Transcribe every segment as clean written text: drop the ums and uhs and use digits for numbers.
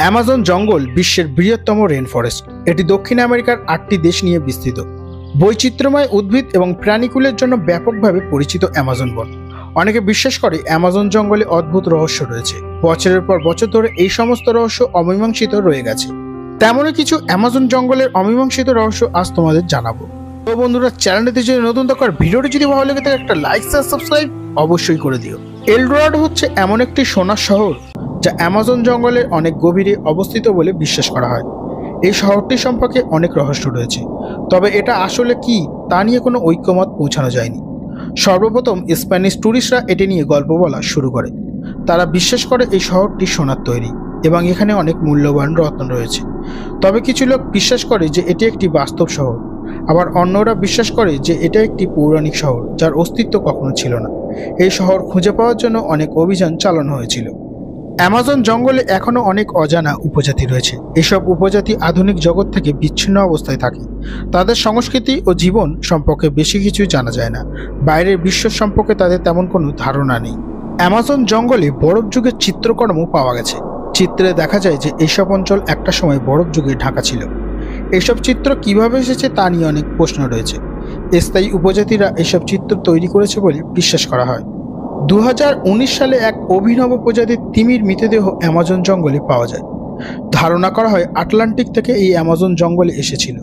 Amazon জঙ্গল বিশ্বের বৃহত্তম রেন ফরেস্ট। এটি দক্ষিণ আমেরিকার 8টি দেশ নিয়ে বিস্তৃত। বৈচিত্র্যময় উদ্ভিদ এবং প্রাণীকুলের জন্য ব্যাপকভাবে পরিচিত অ্যামাজন বন। অনেকে বিশ্বাস করে অ্যামাজন জঙ্গলে অদ্ভুত রহস্য রয়েছে। বছরের পর বছর ধরে এই সমস্ত রহস্য অমীমাংসিত রয়ে গেছে। তেমনই কিছু অ্যামাজন জঙ্গলের অমীমাংসিত রহস্য আজ তোমাদের জানাবো। তো বন্ধুরা, চ্যানেলটিতে যদি নতুন থাকার ভিডিওটি যদি ভালো লেগে থাকে একটা লাইক শেয়ার সাবস্ক্রাইব অবশ্যই করে দিও। এলডোরাডো হচ্ছে এমন একটি সোনার শহর যা অ্যামাজন জঙ্গলের অনেক গভীরে অবস্থিত বলে বিশ্বাস করা হয়। এই শহরটি সম্পর্কে অনেক রহস্য রয়েছে, তবে এটা আসলে কি তা নিয়ে কোনো ঐক্যমত পৌঁছানো যায়নি। সর্বপ্রথম স্প্যানিশ ট্যুরিস্টরা এটি নিয়ে গল্প বলা শুরু করে। তারা বিশ্বাস করে এই শহরটি সোনার তৈরি এবং এখানে অনেক মূল্যবান রত্ন রয়েছে। তবে কিছু লোক বিশ্বাস করে যে এটি একটি বাস্তব শহর, আবার অন্যরা বিশ্বাস করে যে এটা একটি পৌরাণিক শহর যার অস্তিত্ব কখনো ছিল না। এই শহর খুঁজে পাওয়ার জন্য অনেক অভিযান চালানো হয়েছিল। অ্যামাজন জঙ্গলে এখনও অনেক অজানা উপজাতি রয়েছে। এসব উপজাতি আধুনিক জগৎ থেকে বিচ্ছিন্ন অবস্থায় থাকে। তাদের সংস্কৃতি ও জীবন সম্পর্কে বেশি কিছু জানা যায় না। বাইরের বিশ্ব সম্পর্কে তাদের তেমন কোনো ধারণা নেই। অ্যামাজন জঙ্গলে বরফ যুগের চিত্রকর্ম পাওয়া গেছে। চিত্রে দেখা যায় যে এইসব অঞ্চল একটা সময় বরফ যুগে ঢাকা ছিল। এসব চিত্র কিভাবে এসেছে তা নিয়ে অনেক প্রশ্ন রয়েছে। স্থায়ী উপজাতিরা এসব চিত্র তৈরি করেছে বলে বিশ্বাস করা হয়। 2019 সালে এক অভিনব প্রজাতির তিমির মৃতদেহ অ্যামাজন জঙ্গলে পাওয়া যায়। ধারণা করা হয় আটলান্টিক থেকে এই অ্যামাজন জঙ্গলে এসেছিল,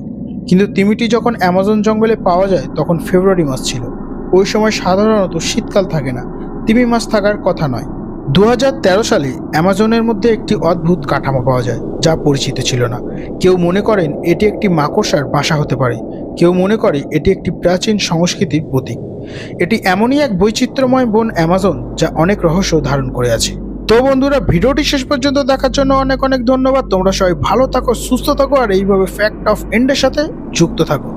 কিন্তু তিমিটি যখন অ্যামাজন জঙ্গলে পাওয়া যায় তখন ফেব্রুয়ারি মাস ছিল। ওই সময় সাধারণত শীতকাল থাকে না, তিমি মাস থাকার কথা নয়। 2013 সালে অ্যামাজনের মধ্যে একটি অদ্ভুত কাঠামো পাওয়া যায় যা পরিচিত ছিল না। কেউ মনে করেন এটি একটি মাকড়সার বাসা হতে পারে, কেউ মনে করে এটি একটি প্রাচীন সংস্কৃতির প্রতীক। এটি এমনই এক বৈচিত্র্যময় বন অ্যামাজন যা অনেক রহস্য ধারণ করে আছে। তো বন্ধুরা, ভিডিওটি শেষ পর্যন্ত দেখার জন্য অনেক অনেক ধন্যবাদ। তোমরা সবাই ভালো থাকো, সুস্থ থাকো আর এইভাবে ফ্যাক্ট অফ এন্ডের সাথে যুক্ত থাকো।